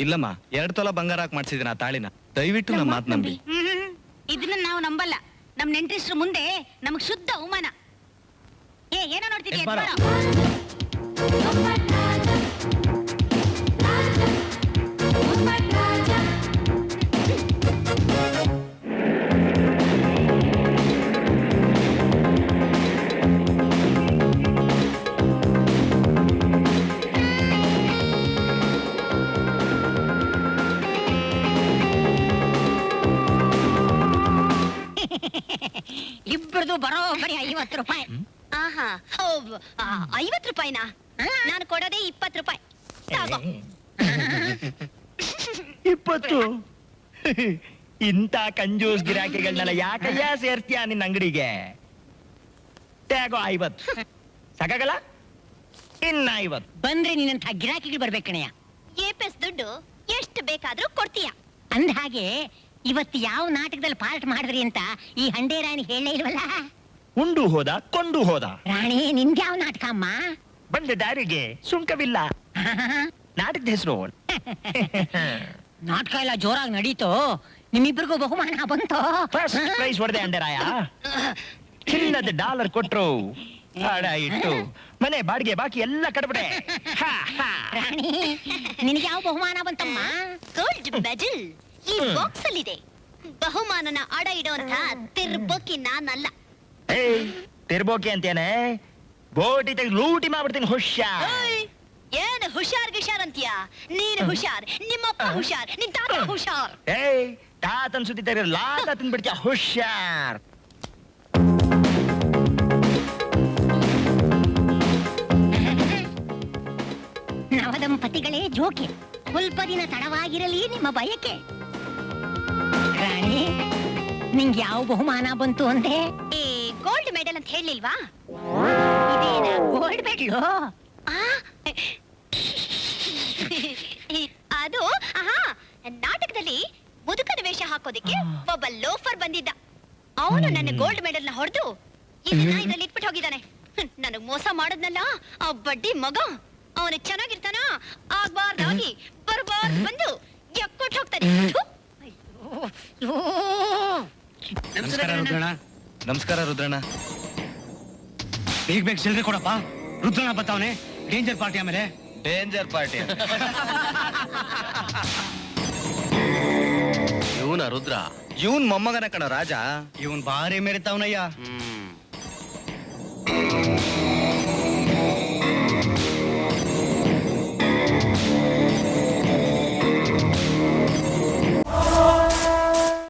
ಇಲ್ಲಮ್ಮ 2 ತೊಲ ಬಂಗಾರ ಹಾಕಿ ಮಾಡ್ಸಿದ್ದೀನಿ ಆ ತಾಳಿನ. ದಯವಿಟ್ಟು ನಮ್ಮ ಮಾತು ನಂಬಿ. ಇದನ್ನ ನಾವು ನಂಬಲ್ಲ. ನಮ್ ನೆಂಟ್ರಿಷ್ಟ್ರ ಮುಂದೆ ನಮಗ್ ಶುದ್ಧ ಅವಮಾನ. ಏನೋ ನೋಡ್ತಿದ್ಯಾ? ಇಬ್ಬರದು ಬರೋಬರಿ 50 ರೂಪಾಯಿ. ಆಹಾ, 50 ರೂಪಾಯಿನಾ? ನಾನು ಕೊಡೋದೇ 20 ರೂಪಾಯಿ. 20? ಇಂಥ ಕಂಜೂಸ್ ಗಿರಾಕಿಗಳನ್ನೆಲ್ಲ ಯಾಕಯ್ಯ ಸೇರ್ತೀಯ ನಿನ್ನ ಅಂಗಡಿಗೆ? ತಗೋ 50 ಸಾಕಾಗಲ್ಲ? ಇನ್ನ 50 ಬಂದ್ರೆ ನಿನ್ನಂತ ಗಿರಾಕಿಗಳು ಬರ್ಬೇಕಣಯ್ಯ. ಏಪೆಸ್ ದುಡ್ಡು ಎಷ್ಟು ಬೇಕಾದ್ರೂ ಕೊಡ್ತೀಯ. ಅಂದ ಹಾಗೆ ಇವತ್ತು ಯಾವ ನಾಟಕದಲ್ಲಿ ಪಾರ್ಟ್ ಮಾಡಿದ್ರಿ ಅಂತ ಈ ಹಂಡೆ ರಾಣಿ ಹೇಳೇ ಇಲ್ವಲ್ಲ? ಉಂಡು ಹೋದ ಕೊಂಡು ಹೋದ. ರಾಣಿ, ನಿನ್ಗೆ ಯಾವ ನಾಟಕ ಅಮ್ಮ? ಬಂದ ದಾರಿಗೆ ಸುಂಕವಿಲ್ಲ. ನಾಟಕದ ಹೆಸರು. ನಾಟಕ ಎಲ್ಲ ಜೋರಾಗಿ ನಡೀತು. ನಿಮ್ಮಿಬ್ಬರಿಗೂ ಬಹುಮಾನ ಬಂತು. ಫಸ್ಟ್ ಪ್ರೈಸ್ ಹೊಡೆದೆ ಅಂಡರಾಯ. ಚಿನ್ನದ $1 ಕೊಟ್ರು. ಹಾಡ ಇಟ್ಟು ಮನೆ ಬಾಡಿಗೆ ಬಾಕಿ ಎಲ್ಲ ಕಟ್ಬಿಡೆ. ರಾಣಿ, ನಿನಗೆ ಯಾವ ಬಹುಮಾನ ಬಂತಮ್ಮ? ಗೋಲ್ಡ್ ಮೆಡಲ್ ಈ ಬಾಕ್ಸ್ ಅಲ್ಲಿ ಇದೆ. ಬಹುಮಾನನ ಅಡ ಇಡುವಂತ ತಿರ್ಬೋಕಿ ನಾನಲ್ಲ. ತಿರ್ಬೋಕಿ ಅಂತೇನೆ ಬೋಟಿ ತೆಗೆದು ಲೂಟಿ ಮಾಡ್ಬಿಡ್ತೀನಿ. ಹುಷಾರ್. ಏನು ಹುಷಾರ್ ಗಿಷಾರ್ ಅಂತೀಯ? ನೀನು ಹುಷಾರ್, ನಿಮ್ಮಪ್ಪ ಹುಷಾರ್, ನಿನ್ ತಾತ ಹುಷಾರ್. ತಾತನ್ ಸುದ್ದಿ ತೆಗೆದು ಲಾಟ ತಿನ್ಬಿಡ್ತೀಯ. ಹುಷಾರ್. ನವದಂಪತಿಗಳೇ ಜೋಕೆ. ಸ್ವಲ್ಪ ದಿನ ತಡವಾಗಿರಲಿ ನಿಮ್ಮ ಬಯಕೆ. ರಾಣಿ, ನಿಂಗೆ ಯಾವ ಬಹುಮಾನ ಬಂತು ಅಂದೆ? ಗೋಲ್ಡ್ ಮೆಡಲ್ ಅಂತ ಹೇಳಿಲ್ವಾ? ಇದೇನಾ ಗೋಲ್ಡ್ ಮೆಡಲು? ಅದು ನಾಟಕದಲ್ಲಿ ಮುದುಕನ ವೇಷ ಹಾಕೋದಿಕ್ಕೆ ಒಬ್ಬ ಲೋಫರ್ ಬಂದಿದ್ದ. ಅವನು ನನ್ನ ಗೋಲ್ಡ್ ಮೆಡಲ್ ನ ಹೊಡೆದು ಇದರಲ್ಲಿ ಇಟ್ಬಿಟ್ಟು ಹೋಗಿದ್ದಾನೆ. ನನಗ್ ಮೋಸ ಮಾಡದ್ನಲ್ಲ ಆ ಬಡ್ಡಿ ಮಗ. ಅವನು ಚೆನ್ನಾಗಿರ್ತಾನ, ಆಗ್ಬಾರ್ದಾಗಿ ಬರ್ಬಾರ್ದು ಬಂದು ಎಕ್ಕೊಟ್ಟು ಹೋಗ್ತಾನೆ. ನಮಸ್ಕಾರ ರುದ್ರಣ್ಣ. ನಮಸ್ಕಾರ ರುದ್ರಣ್ಣ. ಬೇಗ ಚಿಲ್ಲರೆ ಕೊಡಪ್ಪ. ರುದ್ರಣ್ಣ ಬರ್ತಾವನೆ. Danger party. ಆಮೇಲೆ ಡೇಂಜರ್ ಪಾರ್ಟಿ. ಇವನ ರುದ್ರ, ಇವನ್ ಮೊಮ್ಮಗನ ಕಣ ರಾಜ. ಇವನ್ ಬಾರಿ ಮೆರಿತಾವನಯ್ಯ.